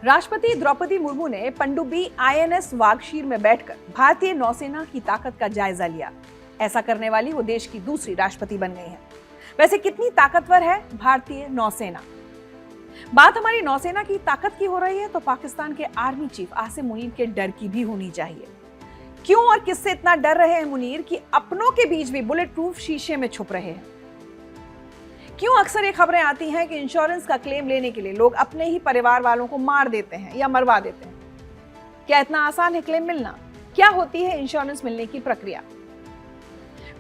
राष्ट्रपति द्रौपदी मुर्मू ने पनडुब्बी आईएनएस वागशीर में बैठकर भारतीय नौसेना की ताकत का जायजा लिया। ऐसा करने वाली वो देश की दूसरी राष्ट्रपति बन गई हैं। वैसे कितनी ताकतवर है भारतीय नौसेना? बात हमारी नौसेना की ताकत की हो रही है तो पाकिस्तान के आर्मी चीफ आसिम मुनीर के डर की भी होनी चाहिए। क्यों और किससे इतना डर रहे हैं मुनीर कि अपनों के बीच भी बुलेट प्रूफ शीशे में छुप रहे हैं? क्यों अक्सर ये खबरें आती हैं कि इंश्योरेंस का क्लेम लेने के लिए लोग अपने ही परिवार वालों को मार देते हैं या मरवा देते हैं? क्या इतना आसान है क्लेम मिलना? क्या होती है इंश्योरेंस मिलने की प्रक्रिया?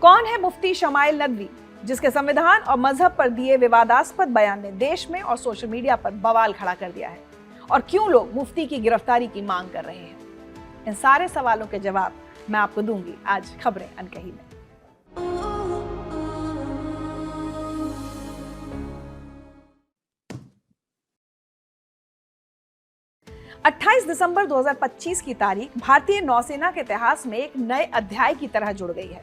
कौन है मुफ्ती शमाइल नदवी, जिसके संविधान और मजहब पर दिए विवादास्पद बयान ने देश में और सोशल मीडिया पर बवाल खड़ा कर दिया है? और क्यों लोग मुफ्ती की गिरफ्तारी की मांग कर रहे हैं? इन सारे सवालों के जवाब मैं आपको दूंगी आज खबरें अनकही में। 28 दिसंबर 2025 की तारीख भारतीय नौसेना के इतिहास में एक नए अध्याय की तरह जुड़ गई है।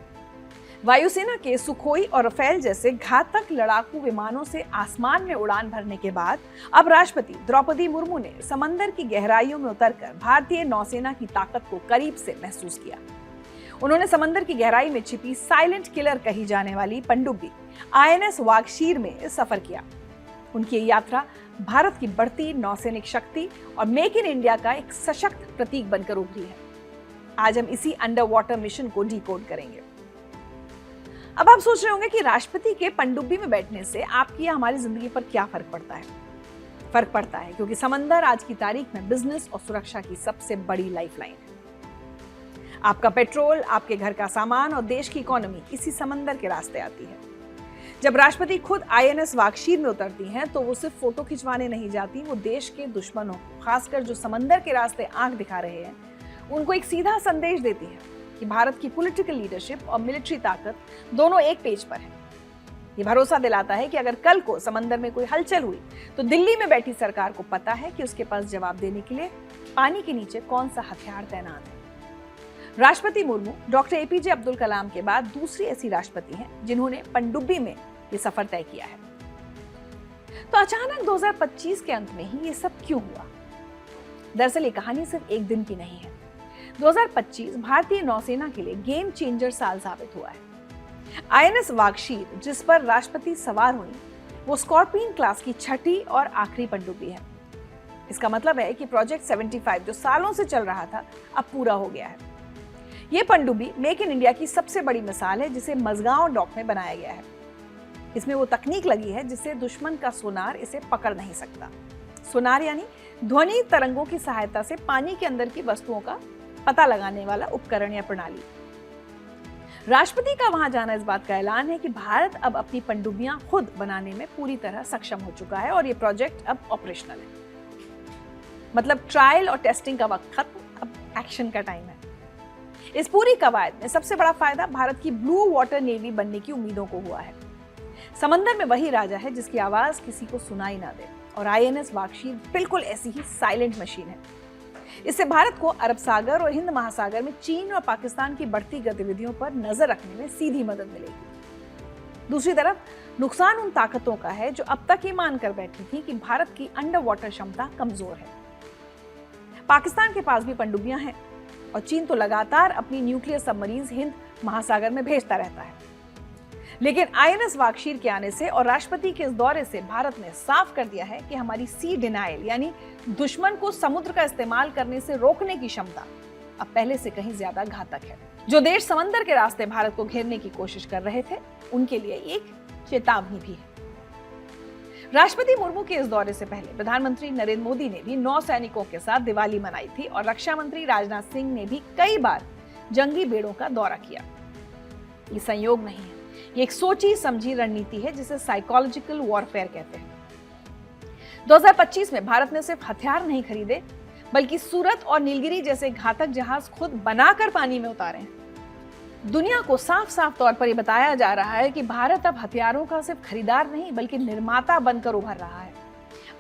वायुसेना के सुखोई और रफेल जैसे घातक लड़ाकू विमानों से आसमान में उड़ान भरने के बाद अब राष्ट्रपति द्रौपदी मुर्मू ने समंदर की गहराइयों में उतरकर भारतीय नौसेना की ताकत को करीब से महसूस किया। उन्होंने समंदर की गहराई में छिपी साइलेंट किलर कही जाने वाली पनडुब्बी आईएनएस वागशीर में सफर किया। उनकी ये यात्रा भारत की बढ़ती नौसैनिक शक्ति और मेक इन इंडिया का एक सशक्त प्रतीक बनकर उभरी है। आज हम इसी अंडर वाटर मिशन को डिकोड करेंगे। अब आप सोच रहे होंगे कि राष्ट्रपति के पनडुब्बी में बैठने से आपकी या हमारी जिंदगी पर क्या फर्क पड़ता है? फर्क पड़ता है क्योंकि समंदर आज की तारीख में बिजनेस और सुरक्षा की सबसे बड़ी लाइफलाइन है। आपका पेट्रोल, आपके घर का सामान और देश की इकोनॉमी इसी समंदर के रास्ते आती है। जब राष्ट्रपति खुद आईएनएस वागशीर में उतरती हैं तो वो सिर्फ फोटो खिंचवाने नहीं जाती, वो देश के दुश्मनों, खासकर जो समंदर के रास्ते आंख दिखा रहे हैं, उनको एक सीधा संदेश देती है कि भारत की पॉलिटिकल लीडरशिप और मिलिट्री ताकत दोनों एक पेज पर है। ये भरोसा दिलाता है कि अगर कल को समंदर में कोई हलचल हुई तो दिल्ली में बैठी सरकार को पता है कि उसके पास जवाब देने के लिए पानी के नीचे कौन सा हथियार तैनात है। राष्ट्रपति मुर्मू डॉक्टर एपीजे अब्दुल कलाम के बाद दूसरी ऐसी राष्ट्रपति हैं जिन्होंने पनडुब्बी में ये सफर तय किया है। तो अचानक 2025 के अंत में ही ये सब क्यों हुआ? दरअसल ये कहानी सिर्फ एक दिन की नहीं है। 2025 भारतीय नौसेना के लिए गेम चेंजर साल साबित हुआ है। आईएनएस वागशीर, जिस पर राष्ट्रपति सवार हुई, वो स्कॉर्पियन क्लास की छठी और आखिरी पनडुब्बी है। इसका मतलब है कि प्रोजेक्ट 75 जो सालों से चल रहा था, अब पूरा हो गया है। ये पनडुब्बी मेक इन इंडिया की सबसे बड़ी मिसाल है, जिसे मझगांव डॉक में बनाया गया है। इसमें वो तकनीक लगी है जिससे दुश्मन का सोनार इसे पकड़ नहीं सकता। सोनार यानी ध्वनि तरंगों की सहायता से पानी के अंदर की वस्तुओं का पता लगाने वाला उपकरण या प्रणाली। राष्ट्रपति का वहां जाना इस बात का ऐलान है कि भारत अब अपनी पनडुब्बियां खुद बनाने में पूरी तरह सक्षम हो चुका है और ये प्रोजेक्ट अब ऑपरेशनल है। मतलब ट्रायल और टेस्टिंग का वक्त खत्म, अब एक्शन का टाइम है। इस पूरी कवायद में सबसे बड़ा फायदा भारत की ब्लू वाटर नेवी बनने की उम्मीदों को हुआ है। समंदर में वही राजा है जिसकी आवाज किसी को सुनाई ना दे, और आईएनएस वागशीर बिल्कुल ऐसी ही साइलेंट मशीन है। इससे भारत को अरब सागर और हिंद महासागर में चीन और पाकिस्तान की बढ़ती गतिविधियों पर नजर रखने में सीधी मदद मिलेगी। दूसरी तरफ नुकसान उन ताकतों का है जो अब तक ये मानकर बैठी थी कि भारत की अंडर वाटर क्षमता कमजोर है। पाकिस्तान के पास भी पनडुब्बियां हैं और चीन तो लगातार अपनी न्यूक्लियर सबमरीन्स हिंद महासागर में भेजता रहता है। लेकिन आईएनएस वागशीर के आने से और राष्ट्रपति के इस दौरे से भारत ने साफ कर दिया है कि हमारी सी डिनायल यानी दुश्मन को समुद्र का इस्तेमाल करने से रोकने की क्षमता अब पहले से कहीं ज्यादा घातक है। जो देश समंदर के रास्ते भारत को घेरने की कोशिश कर रहे थे, उनके लिए एक चेतावनी भी है। राष्ट्रपति मुर्मू के इस दौरे से पहले प्रधानमंत्री नरेंद्र मोदी ने भी नौसैनिकों के साथ दिवाली मनाई थी और रक्षा मंत्री राजनाथ सिंह ने भी कई बार जंगी बेड़ों का दौरा किया। ये संयोग नहीं है, ये एक सोची समझी रणनीति है जिसे साइकोलॉजिकल वॉरफेयर कहते हैं। 2025 में भारत ने सिर्फ हथियार नहीं खरीदे, बल्कि सूरत और नीलगिरी जैसे घातक जहाज खुद बनाकर पानी में उतारे हैं। दुनिया को साफ साफ तौर पर यह बताया जा रहा है कि भारत अब हथियारों का सिर्फ खरीदार नहीं बल्कि निर्माता बनकर उभर रहा है।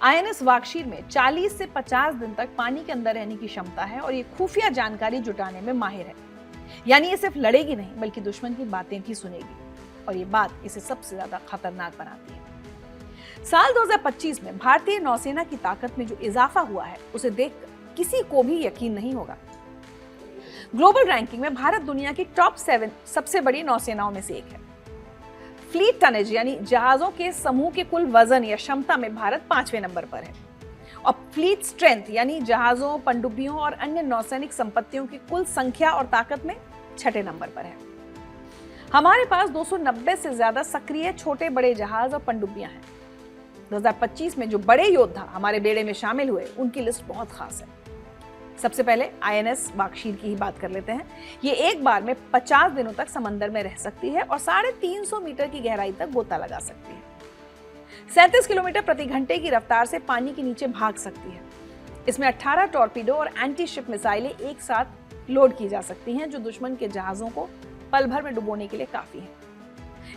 आईएनएस वागशीर में 40 से 50 दिन तक पानी के अंदर रहने की क्षमता है और ये खुफिया जानकारी जुटाने में माहिर है। यानी ये सिर्फ लड़ेगी नहीं बल्कि दुश्मन की बातें भी सुनेगी, और ये बात इसे सबसे ज्यादा खतरनाक बनाती है। साल 2025 में भारतीय नौसेना की ताकत में जो इजाफा हुआ है उसे देखकर किसी को भी यकीन नहीं होगा। ग्लोबल रैंकिंग में भारत दुनिया की टॉप 7 सबसे बड़ी नौसेनाओं में से एक है। फ्लीट टनेज यानी जहाजों के समूह के कुल वजन या क्षमता में भारत 5वें नंबर पर है और फ्लीट स्ट्रेंथ यानी जहाजों, पनडुब्बियों और अन्य नौसैनिक संपत्तियों की कुल संख्या और ताकत में 6ठे नंबर पर है। हमारे पास 290 से ज्यादा सक्रिय छोटे बड़े जहाज और पनडुब्बियां हैं। 2025 में जो बड़े योद्धा हमारे बेड़े में शामिल हुए उनकी लिस्ट बहुत खास है। सबसे पहले INS वागशीर की ही बात कर लेते हैं। ये एक बार में 50 दिनों तक समंदर में रह सकती है और 350 मीटर की गहराई तक गोता लगा सकती है। 37 किलोमीटर प्रति घंटे की रफ्तार से पानी के नीचे भाग सकती है। इसमें 18 टॉर्पीडो और एंटी शिप मिसाइलें एक साथ लोड की जा सकती हैं जो दुश्मन के जहाजों को पल भर में डुबोने के लिए काफी है।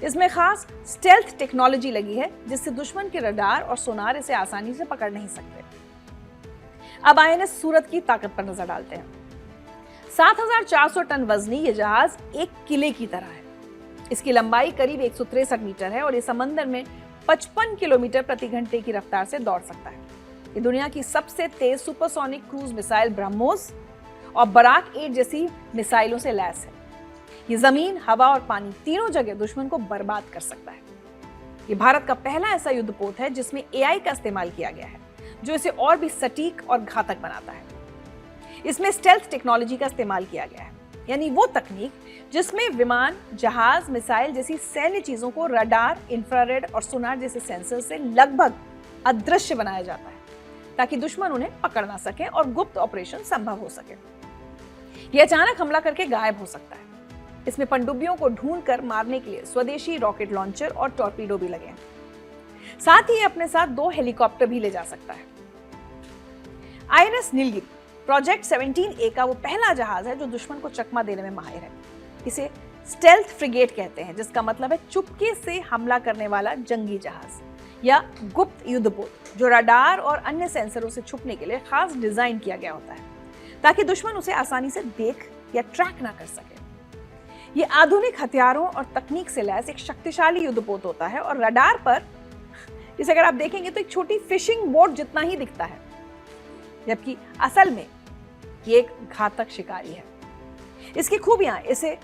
इसमें खास स्टेल्थ टेक्नोलॉजी लगी है जिससे दुश्मन के रडार और सोनार इसे आसानी से पकड़ नहीं सकते। अब INS सूरत की ताकत पर नजर डालते हैं। 7400 टन वजनी ये जहाज एक किले की तरह है। इसकी लंबाई करीब 163 मीटर है और ये समंदर में 55 किलोमीटर प्रति घंटे की रफ्तार से दौड़ सकता है। ये दुनिया की सबसे तेज सुपरसोनिक क्रूज मिसाइल ब्रह्मोस और बराक 8 जैसी मिसाइलों से लैस है। ये जमीन, हवा और पानी तीनों जगह दुश्मन को बर्बाद कर सकता है। ये भारत का पहला ऐसा युद्धपोत है जिसमें AI का इस्तेमाल किया गया है जो इसे और भी सटीक और घातक बनाता है। इसमें स्टेल्थ टेक्नोलॉजी का इस्तेमाल किया गया है, यानी वो तकनीक जिसमें विमान, जहाज, मिसाइल जैसी सैन्य चीजों को रडार, इंफ्रारेड और सोनार जैसे सेंसर से लगभग अदृश्य बनाया जाता है ताकि दुश्मन उन्हें पकड़ ना सके और गुप्त ऑपरेशन संभव हो सके। यह अचानक हमला करके गायब हो सकता है। इसमें पनडुब्बियों को ढूंढकर मारने के लिए स्वदेशी रॉकेट लॉन्चर और टॉर्पीडो भी लगे हैं। साथ ही अपने साथ 2 हेलीकॉप्टर भी ले जा सकता है। INS नीलगिरी प्रोजेक्ट 17A का वो पहला जहाज है जो दुश्मन को चकमा देने में माहिर है। इसे स्टेल्थ फ्रिगेट कहते हैं जिसका मतलब है चुपके से हमला करने वाला जंगी जहाज या गुप्त युद्धपोत जो रडार और अन्य सेंसरों से छुपने के लिए खास डिजाइन किया गया होता है ताकि दुश्मन उसे आसानी से देख या ट्रैक ना कर सके। ये आधुनिक हथियारों और तकनीक से लैस एक शक्तिशाली युद्धपोत होता है और रडार पर इसे अगर आप देखेंगे तो एक छोटी फिशिंग बोट जितना ही दिखता है, जबकि असल में ये एक घातक शिकारी है। इसकी खूबियां इसे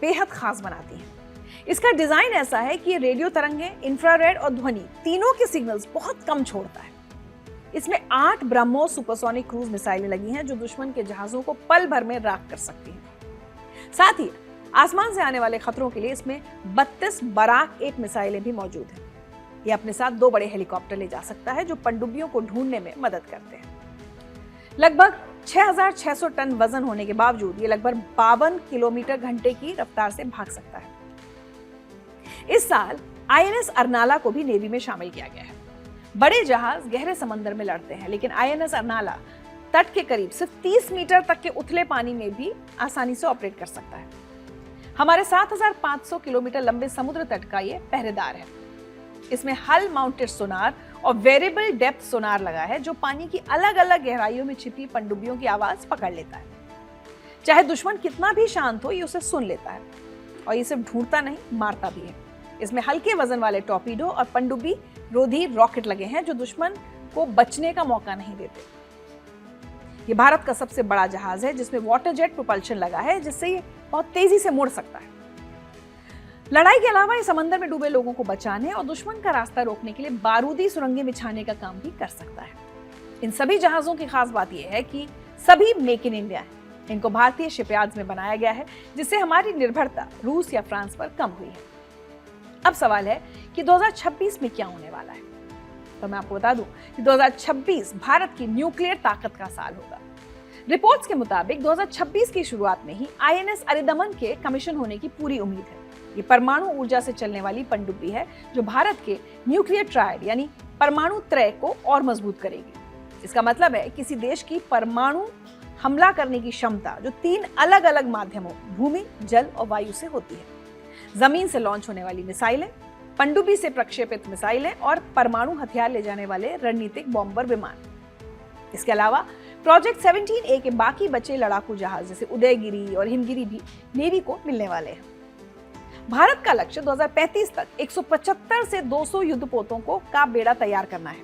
बेहद खास बनाती हैं। इसका डिजाइन ऐसा है कि ये रेडियो तरंगे, इंफ्रारेड और ध्वनि तीनों के सिग्नल्स बहुत कम छोड़ता है। इसमें 8 ब्रह्मोस सुपरसोनिक क्रूज मिसाइलें लगी हैं जो दुश्मन के जहाजों को पल भर में राख कर सकती हैं। साथ ही आसमान से आने वाले खतरों के लिए इसमें 32 बराक 8 मिसाइलें भी मौजूद हैं। ये अपने साथ 2 बड़े हेलीकॉप्टर ले जा सकता है जो पनडुब्बियों को ढूंढने में मदद करते हैं। लगभग 6600 टन वजन होने के बावजूद ये लगभग 52 किलोमीटर घंटे की रफ्तार से भाग सकता है। इस साल INS अर्नाला को भी नेवी में शामिल किया गया है। बड़े जहाज गहरे समंदर में लड़ते हैं लेकिन INS अर्नाला तट के करीब सिर्फ 30 मीटर तक के उथले पानी में भी आसानी से ऑपरेट कर सकता है। हमारे 7500 किलोमीटर लंबे समुद्र तट का ये पहरेदार है। इसमें हल माउंटेड सोनार और वेरिएबल डेप्थ सोनार लगा है जो पानी की अलग अलग गहराइयों में छिपी पनडुब्बियों की आवाज पकड़ लेता है। चाहे दुश्मन कितना भी शांत हो ये उसे सुन लेता है और ये सिर्फ ढूंढता नहीं, मारता भी है। इसमें हल्के वजन वाले टॉर्पीडो और पनडुब्बी रोधी रॉकेट लगे हैं जो दुश्मन को बचने का मौका नहीं देते। ये भारत का सबसे बड़ा जहाज है जिसमें वाटर जेट प्रोपल्शन लगा है जिससे ये बहुत तेजी से मुड़ सकता है। लड़ाई के अलावा ये समंदर में डूबे लोगों को बचाने और दुश्मन का रास्ता रोकने के लिए बारूदी सुरंगें बिछाने का काम भी कर सकता है। इन सभी जहाजों की खास बात यह है कि सभी मेक इन इंडिया हैं। इनको भारतीय शिपयार्ड्स में बनाया गया है जिससे हमारी निर्भरता रूस या फ्रांस पर कम हुई है। अब सवाल है कि 2026 में क्या होने वाला है। तो मैं आपको बता दूं कि 2026 भारत की न्यूक्लियर ताकत का साल होगा। रिपोर्ट्स के मुताबिक 2026 की शुरुआत में ही INS अरिदमन के कमीशन होने की पूरी उम्मीद है। ये परमाणु ऊर्जा से चलने वाली पनडुब्बी है जो भारत के न्यूक्लियर ट्रायड यानी परमाणु त्रय को और मजबूत करेगी। इसका मतलब है किसी देश की परमाणु हमला करने की क्षमता जो 3 अलग अलग माध्यमों भूमि, जल और वायु से होती है। जमीन से लॉन्च होने वाली मिसाइलें, पनडुब्बी से प्रक्षेपित मिसाइलें और परमाणु हथियार ले जाने वाले रणनीतिक बॉम्बर विमान। इसके अलावा प्रोजेक्ट 17A के बाकी बचे लड़ाकू जहाज जैसे उदयगिरी और हिमगिरी भी नेवी को मिलने वाले हैं। भारत का लक्ष्य 2035 तक 175 से 200 युद्धपोतों का बेड़ा तैयार करना है।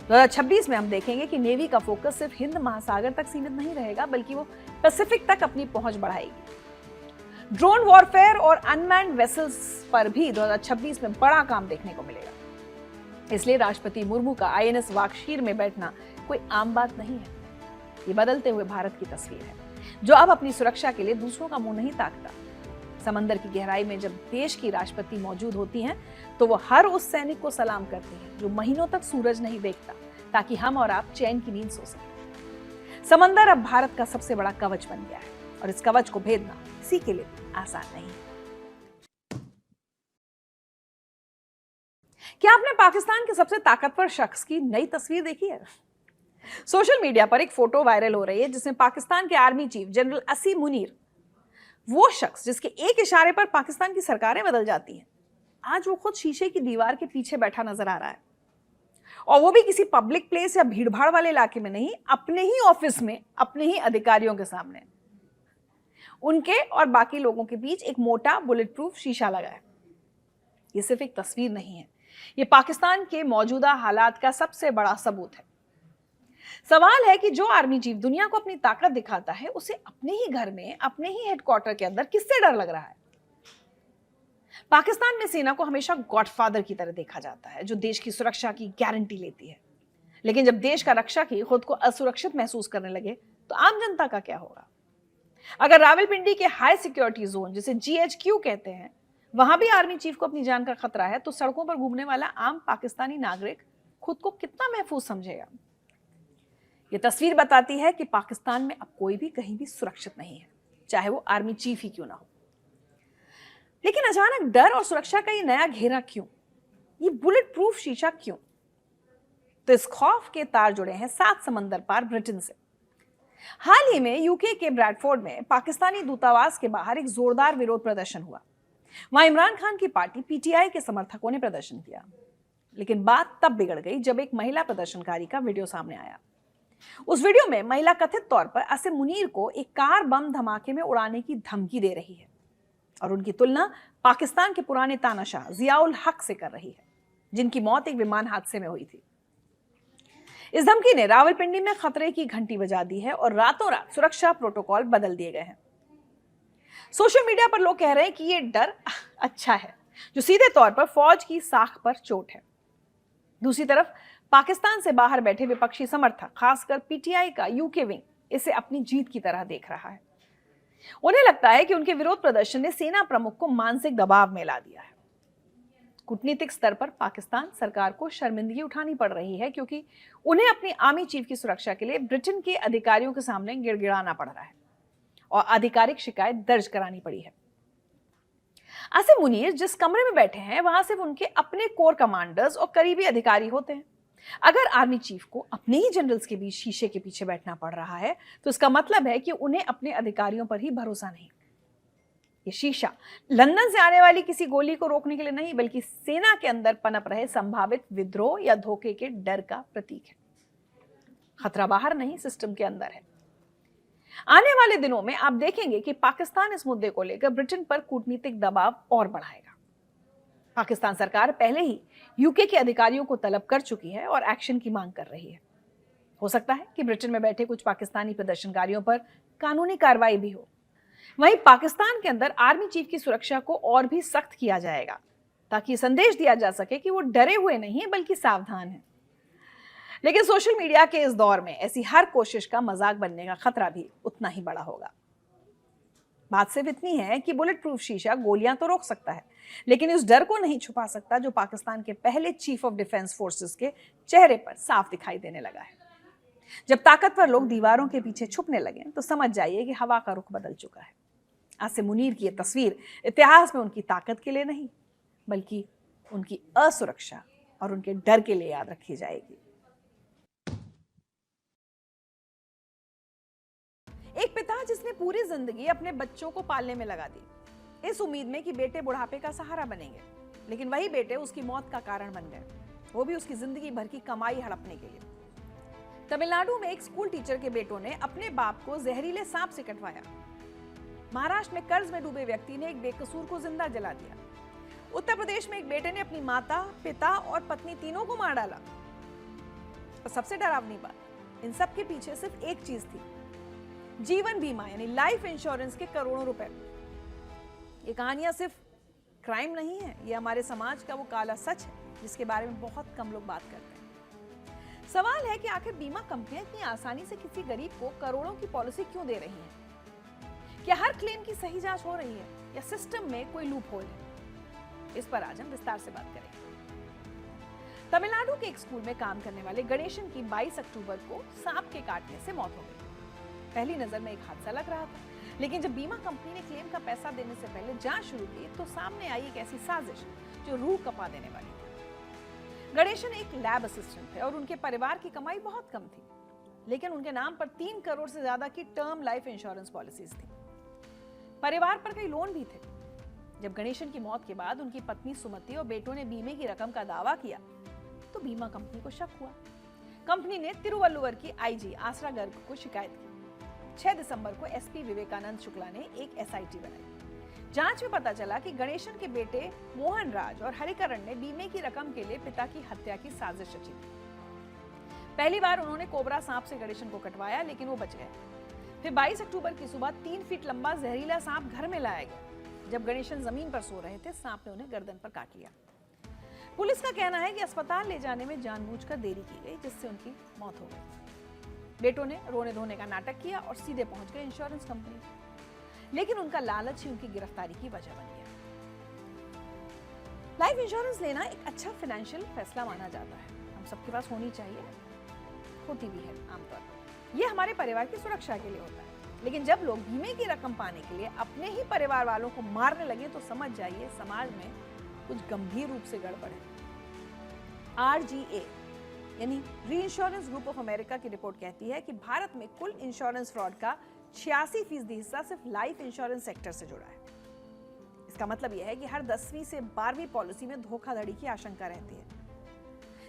2026 में हम देखेंगे कि नेवी का फोकस सिर्फ हिंद महासागर तक सीमित नहीं रहेगा, बल्कि वो पैसिफिक तक अपनी पहुंच बढ़ाएगी। ड्रोन वॉरफेयर और अनमैन्ड वेसल्स पर भी 2026 में बड़ा काम देखने को मिलेगा। इसलिए राष्ट्रपति मुर्मू का आईएनएस वागशीर में बैठना कोई आम बात नहीं है। ये बदलते हुए भारत की तस्वीर है, जो अब अपनी सुरक्षा के लिए दूसरों का मुंह नहीं ताकता। समंदर की गहराई में जब देश की राष्ट्रपति मौजूद होती हैं, तो वो हर उस सैनिक को सलाम करती हैं जो महीनों तक सूरज नहीं देखता, ताकि हम और आप चैन की नींद सो सकें। समंदर अब भारत का सबसे बड़ा कवच बन गया है, और इस कवच को भेदना किसी के लिए आसान नहीं है। क्या आपने पाकिस्तान के सबसे ताकतवर शख्स की नई तस्वीर देखी है? सोशल मीडिया पर एक फोटो वायरल हो रही है, जिसमें पाकिस्तान के आर्मी चीफ जनरल असीम मुनीर, वो शख्स जिसके एक इशारे पर पाकिस्तान की सरकारें बदल जाती हैं, आज वो खुद शीशे की दीवार के पीछे बैठा नजर आ रहा है। और वो भी किसी पब्लिक प्लेस या भीड़भाड़ वाले इलाके में नहीं, अपने ही ऑफिस में, अपने ही अधिकारियों के सामने। उनके और बाकी लोगों के बीच एक मोटा बुलेट प्रूफ शीशा लगा है। ये सिर्फ एक तस्वीर नहीं है, ये पाकिस्तान के मौजूदा हालात का सबसे बड़ा सबूत है। सवाल है कि जो आर्मी चीफ दुनिया को अपनी ताकत दिखाता है, उसे अपने ही घर में, अपने ही हेडक्वार्टर के अंदर किससे डर लग रहा है? पाकिस्तान में सेना को हमेशा गॉडफादर की तरह देखा जाता है, जो देश की सुरक्षा की गारंटी लेती है। लेकिन जब देश का रक्षक ही खुद को असुरक्षित महसूस करने लगे, तो आम जनता का क्या होगा? अगर रावलपिंडी के हाई सिक्योरिटी जोन, जिसे GHQ कहते हैं, वहां भी आर्मी चीफ को अपनी जान का खतरा है, तो सड़कों पर घूमने वाला आम पाकिस्तानी नागरिक खुद को कितना महफूज समझेगा? ये तस्वीर बताती है कि पाकिस्तान में अब कोई भी कहीं भी सुरक्षित नहीं है, चाहे वो आर्मी चीफ ही क्यों ना हो। लेकिन अचानक डर और सुरक्षा का ये नया घेरा क्यों? ये बुलेट प्रूफ शीशा क्यों? तो इस खौफ के तार जुड़े हैं 7 समंदर पार ब्रिटेन से। हाल ही में यूके के ब्रैडफोर्ड में पाकिस्तानी दूतावास के बाहर एक जोरदार विरोध प्रदर्शन हुआ। वहां इमरान खान की पार्टी PTI के समर्थकों ने प्रदर्शन किया। लेकिन बात तब बिगड़ गई जब एक महिला प्रदर्शनकारी का वीडियो सामने आया। उस वीडियो में महिला कथित तौर पर असीम मुनीर को एक कार बम धमाके में उड़ाने की धमकी दे रही है, और उनकी तुलना पाकिस्तान के पुराने तानाशाह जियाउल हक से कर रही है, जिनकी मौत एक विमान हादसे में हुई थी। इस धमकी ने रावलपिंडी में खतरे की घंटी बजा दी है, और रातों रात सुरक्षा प्रोटोकॉल बदल दिए गए हैं। सोशल मीडिया पर लोग कह रहे हैं कि ये डर अच्छा है, जो सीधे तौर पर फौज की साख पर चोट है। दूसरी तरफ पाकिस्तान से बाहर बैठे विपक्षी समर्थक, खासकर PTI का यूके विंग, इसे अपनी जीत की तरह देख रहा है। उन्हें लगता है कि उनके विरोध प्रदर्शन ने सेना प्रमुख को मानसिक दबाव में ला दिया है। कूटनीतिक स्तर पर पाकिस्तान सरकार को शर्मिंदगी उठानी पड़ रही है, क्योंकि उन्हें अपनी आर्मी चीफ की सुरक्षा के लिए ब्रिटेन के अधिकारियों के सामने गिड़गिड़ाना पड़ रहा है और आधिकारिक शिकायत दर्ज करानी पड़ी है। असीम मुनीर जिस कमरे में बैठे हैं, वहां सिर्फ उनके अपने कोर कमांडर्स और करीबी अधिकारी होते हैं। अगर आर्मी चीफ को अपने ही जनरल्स के बीच शीशे के पीछे बैठना पड़ रहा है, तो इसका मतलब है कि उन्हें अपने अधिकारियों पर ही भरोसा नहीं। ये शीशा लंदन से आने वाली किसी गोली को रोकने के लिए नहीं, बल्कि सेना के अंदर पनप रहे संभावित विद्रोह या धोखे के डर का प्रतीक है। खतरा बाहर नहीं, सिस्टम के अंदर है। आने वाले दिनों में आप देखेंगे कि पाकिस्तान इस मुद्दे को लेकर ब्रिटेन पर कूटनीतिक दबाव और बढ़ाएगा। पाकिस्तान सरकार पहले ही यूके के अधिकारियों को तलब कर चुकी है और एक्शन की मांग कर रही है। हो सकता है कि ब्रिटेन में बैठे कुछ पाकिस्तानी प्रदर्शनकारियों पर कानूनी कार्रवाई भी हो। वहीं पाकिस्तान के अंदर आर्मी चीफ की सुरक्षा को और भी सख्त किया जाएगा, ताकि संदेश दिया जा सके कि वो डरे हुए नहीं बल्कि सावधान हैं। लेकिन सोशल मीडिया के इस दौर में ऐसी हर कोशिश का मजाक बनने का खतरा भी उतना ही बड़ा होगा। बात सिर्फ इतनी है कि बुलेट प्रूफ शीशा गोलियां तो रोक सकता है, लेकिन इस डर को नहीं छुपा सकता जो पाकिस्तान के पहले चीफ ऑफ डिफेंस फोर्सेस के चेहरे पर साफ दिखाई देने लगा है। जब ताकतवर लोग दीवारों के पीछे छुपने लगे, तो समझ जाइए कि हवा का रुख बदल चुका है। आसिम मुनीर की यह तस्वीर इतिहास में उनकी ताकत के लिए नहीं, बल्कि उनकी असुरक्षा और उनके डर के लिए याद रखी जाएगी। एक पिता जिसने पूरी जिंदगी अपने बच्चों को पालने में लगा दी, इस उम्मीद में कि बेटे बुढ़ापे का सहारा बनेंगे, लेकिन वही बेटे उसकी मौत का कारण बन गए, वो भी उसकी जिंदगी भर की कमाई हड़पने के लिए। तमिलनाडु में एक स्कूल टीचर के बेटों ने अपने बाप को जहरीले सांप से कटवाया। महाराष्ट्र में कर्ज में डूबे व्यक्ति ने एक बेकसूर को जिंदा जला दिया। उत्तर प्रदेश में एक बेटे ने अपनी माता, पिता और पत्नी तीनों को मार डाला। और सबसे डरावनी बात, इन सब के पीछे सिर्फ एक चीज थी, जीवन बीमा यानी लाइफ इंश्योरेंस के करोड़ों रुपए। ये कहानियां सिर्फ क्राइम नहीं है, ये हमारे समाज का वो काला सच है जिसके बारे में बहुत कम लोग बात करते हैं। सवाल है कि आखिर बीमा कंपनियां इतनी आसानी से किसी गरीब को करोड़ों की पॉलिसी क्यों दे रही हैं? क्या हर क्लेम की सही जांच हो रही है या सिस्टम में कोई लूप होल है? इस पर आज हम विस्तार से बात करेंगे। तमिलनाडु के एक स्कूल में काम करने वाले गणेशन की 22 अक्टूबर को सांप के काटने से मौत हो गई। पहली नजर में एक हादसा लग रहा था, लेकिन जब बीमा कंपनी ने क्लेम का पैसा देने से पहले जांच शुरू की तो सामने आई एक ऐसी साजिश जो रूह कपा देने वाली थी। गणेशन एक लैब असिस्टेंट थे और उनके परिवार की कमाई बहुत कम थी, लेकिन उनके नाम पर 3 करोड़ से ज्यादा की टर्म लाइफ इंश्योरेंस पॉलिसीज थी। परिवार पर कई लोन भी थे। जब गणेशन की मौत के बाद उनकी पत्नी सुमति और बेटों ने बीमे की रकम का दावा किया तो बीमा कंपनी को शक हुआ। कंपनी ने तिरुवल्लुवर की आईजी आसरा गर्ग को शिकायत की। 6 दिसंबर को एसपी विवेकानंद शुक्ला ने एक एसआईटी बनाई। जांच में पता चला कि गणेशन के बेटे मोहन राज और हरिकरण ने बीमे की रकम के लिए पिता की हत्या की साजिश रची थी। पहली बार उन्होंने कोबरा सांप से गणेशन को कटवाया, लेकिन वो बच गए। फिर 22 अक्टूबर की सुबह 3 फीट लंबा जहरीला सांप घर में लाया गया। जब गणेशन जमीन पर सो रहे थे, सांप ने उन्हें गर्दन पर काट लिया। पुलिस का कहना है कि अस्पताल ले जाने में जानबूझकर देरी की गई, जिससे उनकी मौत हो गई। बेटों ने रोने धोने का नाटक किया और सीधे पहुंच गए इंश्योरेंस कंपनी, लेकिन उनका लालच ही उनकी गिरफ्तारी की वजह बन गया। लाइफ इंश्योरेंस लेना एक अच्छा फाइनेंशियल फैसला माना जाता है, हम सबके पास होनी चाहिए, होती भी है आमतौर पर। यह हमारे परिवार की सुरक्षा के लिए होता है, लेकिन जब लोग बीमे की रकम पाने के लिए अपने ही परिवार वालों को मारने लगे तो समझ जाइए समाज में कुछ गंभीर रूप से गड़बड़ है। RGA यानी री इंश्योरेंस ग्रुप ऑफ अमेरिका की रिपोर्ट कहती है कि भारत में कुल इंश्योरेंस फ्रॉड का 86% हिस्सा सिर्फ लाइफ इंश्योरेंस सेक्टर से जुड़ा है। इसका मतलब यह है कि हर 10वीं से 12वीं पॉलिसी में धोखाधड़ी की आशंका रहती है।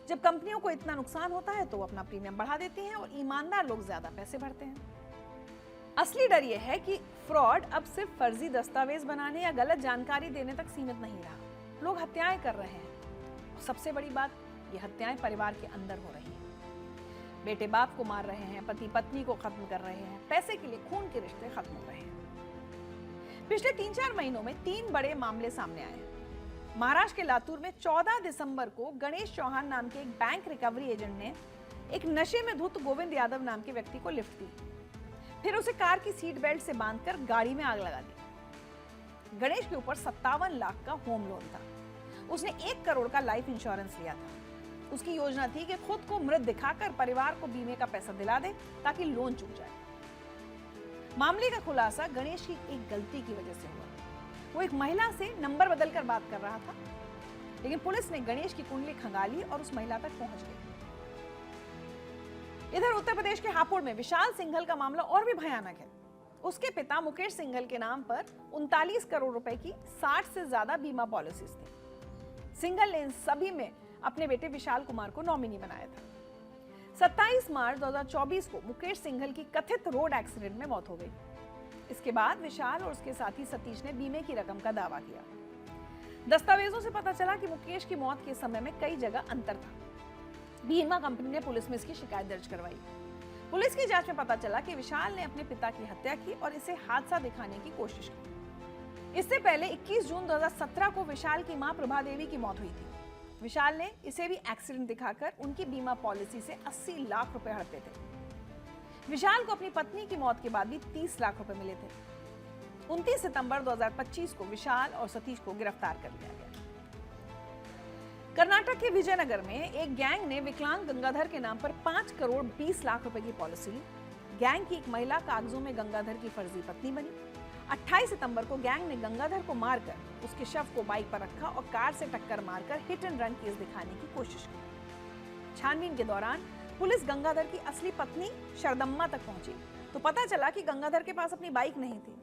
जब कंपनियों को इतना नुकसान होता है तो वो अपना प्रीमियम बढ़ा देती हैं और ईमानदार लोग ज्यादा पैसे भरते हैं। असली डर यह है कि फ्रॉड अब सिर्फ फर्जी दस्तावेज बनाने या गलत जानकारी देने तक सीमित नहीं रहा। लोग हत्याएं कर रहे हैं और सबसे बड़ी बात, ये हत्याएं परिवार के अंदर हो रही हैं। बेटे बाप को मार रहे हैं, पति पत्नी को खत्म कर रहे हैं, पैसे के लिए खून के रिश्ते खत्म हो रहे हैं। पिछले 3-4 महीनों में 3 बड़े मामले सामने आए हैं। महाराष्ट्र के लातूर में 14 दिसंबर को गणेश चौहान नाम के एक बैंक रिकवरी एजेंट ने एक नशे में धुत गोविंद यादव नाम के व्यक्ति को लिफ्ट दी, फिर उसे कार की सीट बेल्ट से बांधकर गाड़ी में आग लगा दी। गणेश के ऊपर 57 लाख का होम लोन था। उसने 1 करोड़ का लाइफ इंश्योरेंस लिया था। उसकी योजना थी कि खुद को मृत दिखाकर परिवार को बीमे का पैसा दिला दे ताकि लोन चूक जाए। मामले का खुलासा गणेश की एक गलती की वजह से हुआ। वो एक महिला से नंबर बदलकर बात कर रहा था, लेकिन पुलिस ने गणेश की कुंडली खंगाली और उस महिला तक पहुंच गई। इधर उत्तर प्रदेश के हापुड़ में विशाल सिंघल का मामला और भी भयानक है। उसके पिता मुकेश सिंघल के नाम पर 39 करोड़ रुपए की 60 से ज्यादा बीमा पॉलिसीज थी। सिंघल ने इन सभी में अपने बेटे विशाल कुमार को नॉमिनी बनाया था। 27 मार्च 2024 को मुकेश सिंघल की कथित रोड एक्सीडेंट में मौत हो गई। इसके बाद विशाल और उसके साथी सतीश ने बीमे की रकम का दावा किया। दस्तावेजों से पता चला कि मुकेश की मौत के समय में कई जगह अंतर था। बीमा कंपनी ने पुलिस में इसकी शिकायत दर्ज करवाई। पुलिस की जांच में पता चला कि विशाल ने अपने पिता की हत्या की और इसे हादसा दिखाने की कोशिश की। इससे पहले 21 जून 2017 को विशाल की मां प्रभा देवी की मौत हुई थी। विशाल ने इसे भी एक्सीडेंट दिखाकर उनकी बीमा पॉलिसी से 80 लाख रुपए हड़पे थे। विशाल को अपनी पत्नी की मौत के बाद भी 30 लाख रुपए मिले थे। 29 सितंबर 2025 को विशाल और सतीश को गिरफ्तार कर लिया गया। कर्नाटक के विजयनगर में एक गैंग ने विकलांग गंगाधर के नाम पर 5 करोड़ 20 लाख रुपए की पॉलिसी ली। गैंग की एक महिला कागजों में गंगाधर की फर्जी पत्नी बनी। 28 सितंबर को गैंग ने गंगाधर को मारकर उसके शव को बाइक पर रखा और कार से टक्कर मारकर हिट एंड रन केस दिखाने की कोशिश की। छानबीन के दौरान पुलिस गंगाधर की असली पत्नी शरदम्मा तक पहुंची तो पता चला कि गंगाधर के पास अपनी बाइक नहीं थी।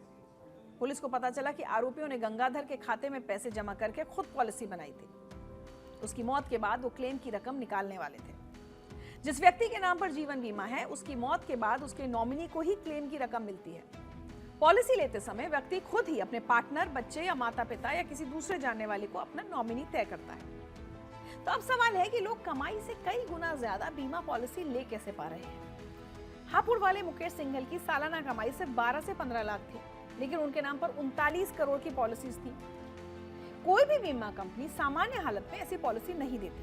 पुलिस को पता चला कि आरोपियों ने गंगाधर के खाते में पैसे जमा करके खुद पॉलिसी बनाई थी। उसकी मौत के बाद वो क्लेम की रकम निकालने वाले थे। जिस व्यक्ति के नाम पर जीवन बीमा है, उसकी मौत के बाद उसके नॉमिनी को ही क्लेम की रकम मिलती है। पॉलिसी लेते समय व्यक्ति खुद ही अपने पार्टनर, बच्चे या माता पिता या किसी दूसरे जानने वाले को अपना नॉमिनी तय करता है। तो अब सवाल है कि लोग कमाई से कई गुना ज्यादा बीमा पॉलिसी ले कैसे पा रहे हैं। हापुड़ वाले मुकेश सिंघल की सालाना कमाई सिर्फ 12 से 15 लाख थी, लेकिन उनके नाम पर 39 करोड़ की पॉलिसीज थी। कोई भी बीमा कंपनी सामान्य हालत में ऐसी पॉलिसी नहीं देती।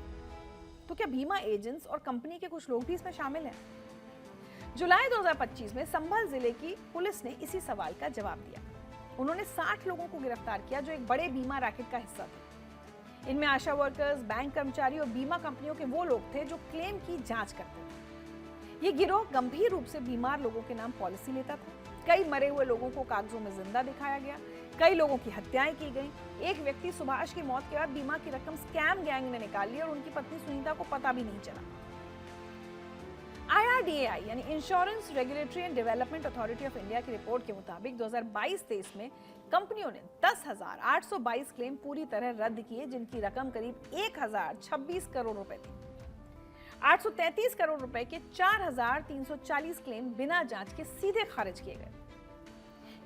तो क्या बीमा एजेंट्स और कंपनी के कुछ लोग भी इसमें शामिल हैं? जुलाई 2025 में संभल जिले की पुलिस ने इसी सवाल का जवाब दिया। उन्होंने 60 लोगों को गिरफ्तार किया जो एक बड़े बीमा रैकेट का हिस्सा थे। इनमें आशा वर्कर्स, बैंक कर्मचारी और बीमा कंपनियों के वो लोग थे जो क्लेम की जांच करते थे। ये गिरोह गंभीर रूप से बीमार लोगों के नाम पॉलिसी लेता था। कई मरे हुए लोगों को कागजों में जिंदा दिखाया गया, कई लोगों की हत्याएं की गई। एक व्यक्ति सुभाष की मौत के बाद बीमा की रकम स्कैम गैंग ने निकाल ली और उनकी पत्नी सुनीता को पता भी नहीं चला। IRDAI यानी insurance regulatory and development authority of India की रिपोर्ट के मुताबिक 2022-23 में कंपनियों ने 10,822 क्लेम पूरी तरह रद्द किए, जिनकी रकम करीब 1,026 करोड़ रुपए थी। 833 करोड़ रुपए के 4,340 क्लेम बिना जांच के सीधे खारिज किए गए।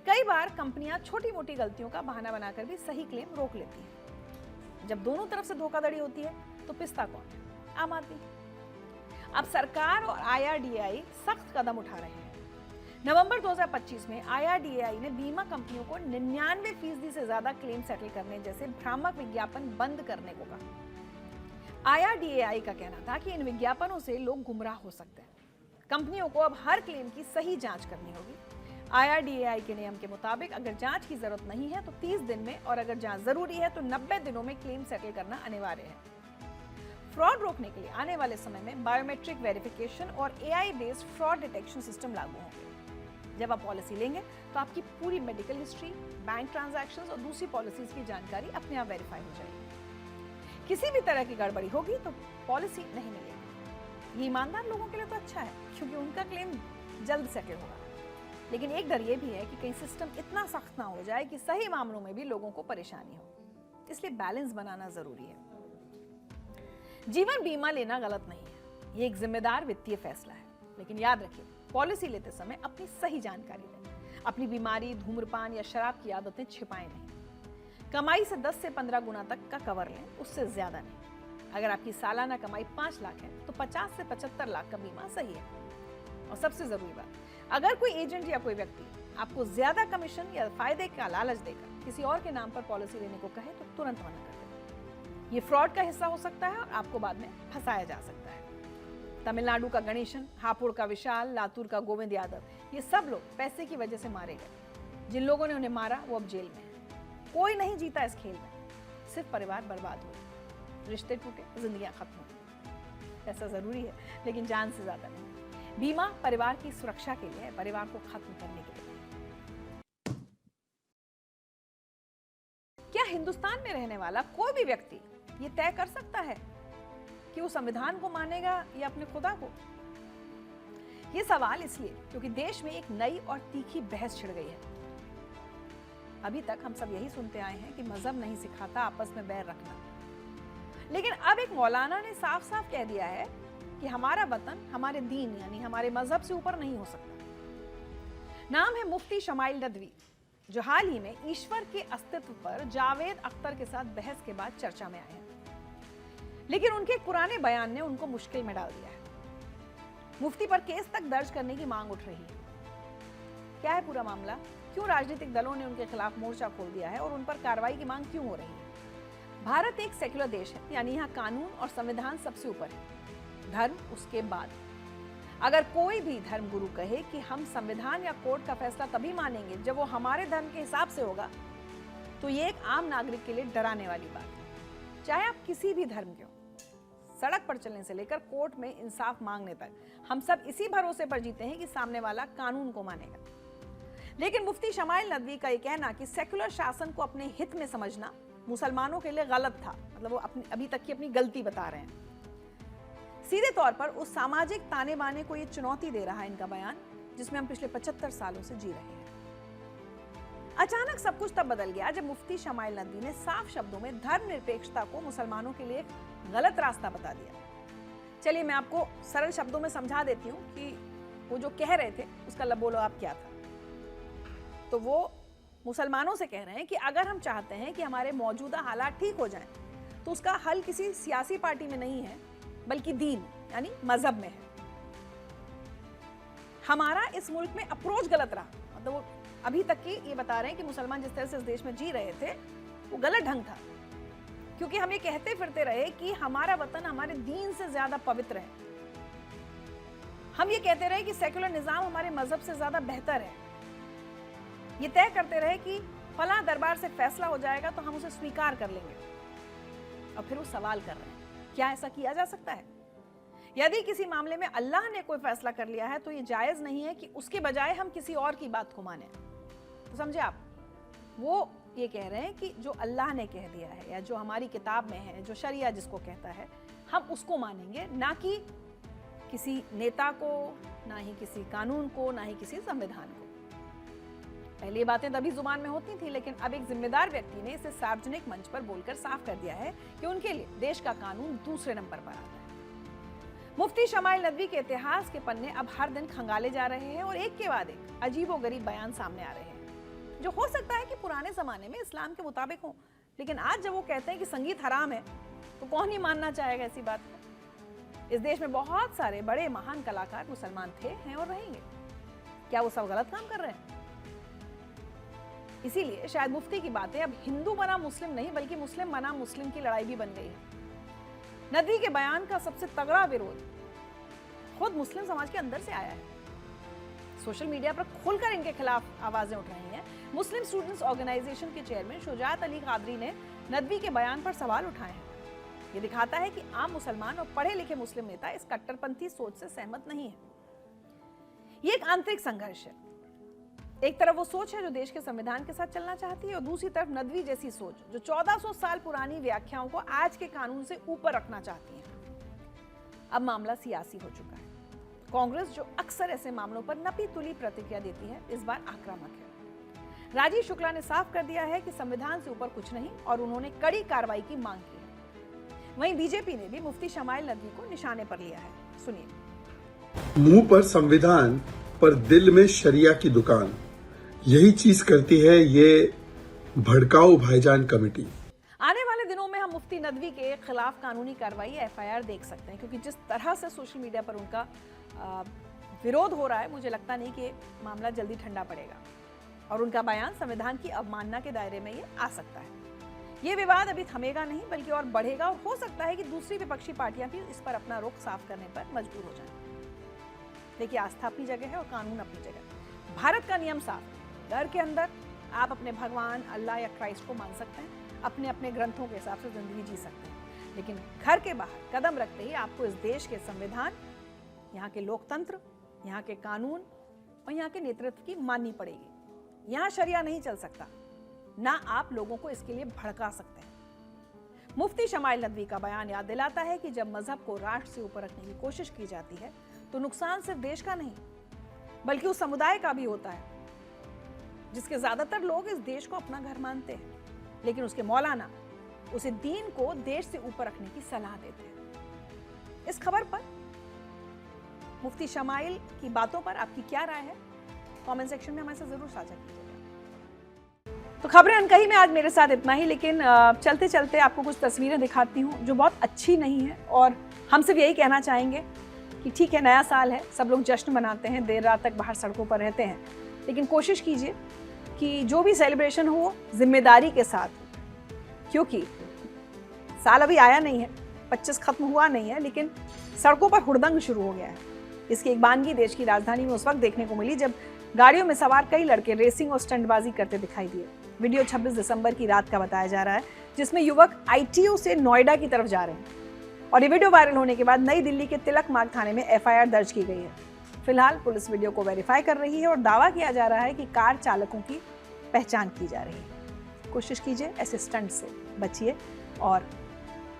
कई बार कंपनियां छोटी मोटी गलतियों का बहाना बनाकर भी सही क्लेम रोक लेती हैं। जब दोनों तरफ से धोखाधड़ी होती है तो पिसता कौन है? आम आदमी। अब सरकार और IRDAI सख्त कदम उठा रहे हैं। नवंबर 2025 में IRDAI ने बीमा कंपनियों को 99% से ज्यादा क्लेम सेटल करने जैसे भ्रामक विज्ञापन बंद करने को कहा। IRDAI का कहना था कि इन विज्ञापनों से लोग गुमराह हो सकते हैं। कंपनियों को अब हर क्लेम की सही जांच करनी होगी। IRDAI के नियम के मुताबिक अगर जांच की जरूरत नहीं है तो 30 दिन में, और अगर जांच जरूरी है तो 90 दिनों में क्लेम सेटल करना अनिवार्य है। फ्रॉड रोकने के लिए आने वाले समय में बायोमेट्रिक वेरिफिकेशन और AI based fraud detection system लागू होंगे। जब आप पॉलिसी लेंगे तो आपकी पूरी मेडिकल हिस्ट्री, बैंक ट्रांजैक्शंस और दूसरी पॉलिसीज की जानकारी अपने आप वेरीफाई हो जाएगी। किसी भी तरह की गड़बड़ी होगी तो पॉलिसी नहीं मिलेगी। ये ईमानदार लोगों के लिए तो अच्छा है, क्योंकि उनका क्लेम जल्द सेटल होगा। लेकिन एक डर ये भी है कि कहीं सिस्टम इतना सख्त ना हो जाए कि सही मामलों में भी लोगों को परेशानी हो। इसलिए बैलेंस बनाना जरूरी है। जीवन बीमा लेना गलत नहीं है, ये एक जिम्मेदार वित्तीय फैसला है। लेकिन याद रखिए, पॉलिसी लेते समय अपनी सही जानकारी लें। अपनी बीमारी, धूम्रपान या शराब की आदतें छिपाएं नहीं। कमाई से 10 से 15 गुना तक का कवर लें, उससे ज्यादा नहीं। अगर आपकी सालाना कमाई 5 लाख है तो 50 से 75 लाख का बीमा सही है। और सबसे जरूरी बात, अगर कोई एजेंट या कोई व्यक्ति आपको ज्यादा कमीशन या फायदे का लालच देकर किसी और के नाम पर पॉलिसी लेने को कहे तो तुरंत मना कर दें। ये फ्रॉड का हिस्सा हो सकता है और आपको बाद में फंसाया जा सकता है। तमिलनाडु का गणेशन, हापुड़ का विशाल, लातूर का गोविंद यादव, ये सब लोग पैसे की वजह से मारे गए। जिन लोगों ने उन्हें मारा वो अब जेल में है। कोई नहीं जीता इस खेल में, सिर्फ परिवार बर्बाद हुए, रिश्ते टूटे, जिंदगियां खत्म हुई। पैसा जरूरी है लेकिन जान से ज्यादा नहीं। बीमा परिवार की सुरक्षा के लिए है, परिवार को खत्म करने के लिए। क्या हिंदुस्तान में रहने वाला कोई भी व्यक्ति ये तय कर सकता है कि वो संविधान को मानेगा या अपने खुदा को? ये सवाल इसलिए क्योंकि देश में एक नई और तीखी बहस छिड़ गई है। अभी तक हम सब यही सुनते आए हैं कि मजहब नहीं सिखाता आपस में बैर रखना, लेकिन अब एक मौलाना ने साफ साफ कह दिया है कि हमारा वतन हमारे दीन यानी हमारे मजहब से ऊपर नहीं हो सकता। नाम है मुफ्ती शमाइल नदवी, जो हाल ही में ईश्वर के अस्तित्व पर जावेद अख्तर के साथ बहस के बाद चर्चा में आए हैं। लेकिन उनके पुराने बयान ने उनको मुश्किल में डाल दिया है। मुफ्ती पर केस तक दर्ज करने की मांग उठ रही है। क्या है पूरा मामला? क्यों राजनीतिक दलों ने उनके खिलाफ मोर्चा खोल दिया है और उन पर कार्रवाई की मांग क्यों हो रही है? भारत एक सेक्युलर देश है, यानी यहाँ कानून और संविधान सबसे ऊपर है, धर्म उसके बाद। अगर कोई भी धर्म गुरु कहे कि हम संविधान या कोर्ट का फैसला तभी मानेंगे जब वो हमारे धर्म के हिसाब से होगा, तो ये एक आम नागरिक के लिए डराने वाली बात है। चाहे आप किसी भी धर्म के हो, सड़क पर चलने से लेकर कोर्ट में इंसाफ मांगने तक हम सब इसी भरोसे पर जीते हैं कि सामने वाला कानून को मानेगा। लेकिन मुफ्ती शमाइल नदवी का ये कहना कि सेक्युलर शासन को अपने हित में समझना मुसलमानों के लिए गलत था, मतलब वो अभी तक की अपनी गलती बता रहे हैं। सीधे तौर पर उस सामाजिक ताने बाने को ये चुनौती दे रहा है इनका बयान, जिसमें हम पिछले 75 सालों से जी रहे हैं। अचानक सब कुछ तब बदल गया जब मुफ्ती शमाइल नदवी ने साफ शब्दों में धर्मनिरपेक्षता को मुसलमानों के लिए गलत रास्ता बता दिया। चलिए मैं आपको सरल शब्दों में समझा देती हूँ कि वो जो कह रहे थे उसका लबोलबाब क्या था। तो वो मुसलमानों से कह रहे हैं कि अगर हम चाहते हैं कि हमारे मौजूदा हालात ठीक हो जाएं, तो उसका हल किसी सियासी पार्टी में नहीं है बल्कि दीन यानी मजहब में है। हमारा इस मुल्क में अप्रोच गलत रहा, मतलब वो अभी तक की ये बता रहे हैं कि मुसलमान जिस तरह से इस देश में जी रहे थे वो गलत ढंग था, क्योंकि हम ये कहते फिरते रहे कि हमारा वतन हमारे दीन से ज्यादा पवित्र है। हम ये कहते रहे कि सेकुलर निजाम हमारे मजहब से ज्यादा बेहतर है। ये तय करते रहे कि फला दरबार से फैसला हो जाएगा तो हम उसे स्वीकार कर लेंगे। और फिर वो सवाल कर रहे हैं, क्या ऐसा किया जा सकता है? यदि किसी मामले में अल्लाह ने कोई फैसला कर लिया है तो ये जायज नहीं है कि उसके बजाय हम किसी और की बात को माने। तो समझे आप, वो ये कह रहे हैं कि जो अल्लाह ने कह दिया है या जो हमारी किताब में है, जो शरिया जिसको कहता है, हम उसको मानेंगे, ना कि किसी नेता को, ना ही किसी कानून को, ना ही किसी संविधान को। पहले ये बातें तभी जुबान में होती थी, लेकिन अब एक जिम्मेदार व्यक्ति ने इसे सार्वजनिक मंच पर बोलकर साफ कर दिया है कि उनके लिए देश का कानून दूसरे नंबर पर आता है। मुफ्ती शमाइल नदवी के इतिहास के पन्ने अब हर दिन खंगाले जा रहे हैं और एक के बाद एक अजीबोगरीब बयान सामने आ रहे हैं, जो हो सकता है कि पुराने जमाने में इस्लाम के मुताबिक हो, लेकिन आज जब वो कहते हैं कि संगीत हराम है तो कौन ही मानना चाहेगा ऐसी बात को। इस देश में बहुत सारे बड़े महान कलाकार मुसलमान थे, हैं और रहेंगे। क्या वो सब गलत काम कर रहे हैं? इसीलिए शायद मुफ्ती की बातें अब हिंदू बना मुस्लिम नहीं बल्कि मुस्लिम बना मुस्लिम की लड़ाई भी बन गई है। नदवी के बयान का सबसे तगड़ा विरोध खुद मुस्लिम समाज के अंदर से आया है। सोशल मीडिया पर खुलकर इनके खिलाफ आवाजें उठ रही हैं। मुस्लिम स्टूडेंट्स ऑर्गेनाइजेशन के चेयरमैन शुजात अली कादरी ने नदवी के बयान पर सवाल उठाए हैं। ये दिखाता है कि आम मुसलमान और पढ़े लिखे मुस्लिम नेता इस कट्टरपंथी सोच से सहमत नहीं है। ये एक आंतरिक संघर्ष है। एक तरफ वो सोच है जो देश के संविधान के साथ चलना चाहती है और दूसरी तरफ नदवी जैसी सोच जो 1400 साल पुरानी व्याख्याओं को आज के कानून से ऊपर रखना चाहती है। अब मामला सियासी हो चुका है। कांग्रेस जो अक्सर ऐसे मामलों पर नपी तुली प्रतिक्रिया देती है, इस बार आक्रामक है। राजीव शुक्ला ने साफ कर दिया है कि संविधान से ऊपर कुछ नहीं और उन्होंने कड़ी कार्रवाई की मांग की है। वहीं बीजेपी ने भी मुफ्ती शमाइल नदवी को निशाने पर लिया है। सुनिए। मुंह पर संविधान पर दिल में शरिया की दुकान, यही चीज करती है ये भड़काऊ भाईजान कमेटी। आने वाले दिनों में हम मुफ्ती नदवी के खिलाफ कानूनी कार्रवाई एफआईआर देख सकते हैं, क्योंकि जिस तरह से सोशल मीडिया पर उनका विरोध हो रहा है, मुझे लगता नहीं कि मामला जल्दी ठंडा पड़ेगा और उनका बयान संविधान की अवमानना के दायरे में ये आ सकता है। ये विवाद अभी थमेगा नहीं बल्कि और बढ़ेगा और हो सकता है कि दूसरी विपक्षी पार्टियां भी इस पर अपना रुख साफ करने पर मजबूर हो जाएं। देखिए, आस्था अपनी जगह है और कानून अपनी जगह। भारत का नियम साफ है। घर के अंदर आप अपने भगवान, अल्लाह या क्राइस्ट को मान सकते हैं, अपने अपने ग्रंथों के हिसाब से जिंदगी जी सकते हैं, लेकिन घर के बाहर कदम रखते ही आपको इस देश के संविधान, यहाँ के लोकतंत्र, यहाँ के कानून और यहाँ के नेतृत्व की माननी पड़ेगी। यहाँ शरिया नहीं चल सकता, ना आप लोगों को इसके लिए भड़का सकते हैं। मुफ्ती शमाइल नदवी का बयान याद दिलाता है कि जब मजहब को राष्ट्र से ऊपर रखने की कोशिश की जाती है तो नुकसान सिर्फ देश का नहीं बल्कि उस समुदाय का भी होता है जिसके ज्यादातर लोग इस देश को अपना घर मानते हैं, लेकिन उसके मौलाना उसे दीन को देश से ऊपर रखने की सलाह देते हैं। इस खबर पर मुफ्ती शमाइल की बातों पर आपकी क्या राय है? कमेंट सेक्शन में हमारे साथ जरूर साझा कीजिएगा। तो खबरें अनकही में आज मेरे साथ इतना ही, लेकिन चलते चलते आपको कुछ तस्वीरें दिखाती हूँ जो बहुत अच्छी नहीं है और हम सिर्फ यही कहना चाहेंगे कि ठीक है, नया साल है, सब लोग जश्न मनाते हैं, देर रात तक बाहर सड़कों पर रहते हैं, लेकिन कोशिश कीजिए कि जो भी सेलिब्रेशन हो जिम्मेदारी के साथ, क्योंकि साल अभी आया नहीं है, 25 खत्म हुआ नहीं है, लेकिन सड़कों पर हुड़दंग शुरू हो गया है। इसकी एक बानगी देश की राजधानी में उस वक्त देखने को मिली जब गाड़ियों में सवार कई लड़के रेसिंग और स्टंटबाजी करते दिखाई दिए। वीडियो 26 दिसंबर की रात का बताया जा रहा है, जिसमें युवक ITO से नोएडा की तरफ जा रहे हैं और ये वीडियो वायरल होने के बाद नई दिल्ली के तिलक मार्ग थाने में FIR दर्ज की गई है। फिलहाल पुलिस वीडियो को वेरीफाई कर रही है और दावा किया जा रहा है कि कार चालकों की पहचान की जा रही है। कोशिश कीजिए ऐसे स्टंट से बचिए और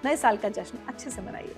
नए साल का जश्न अच्छे से मनाइए।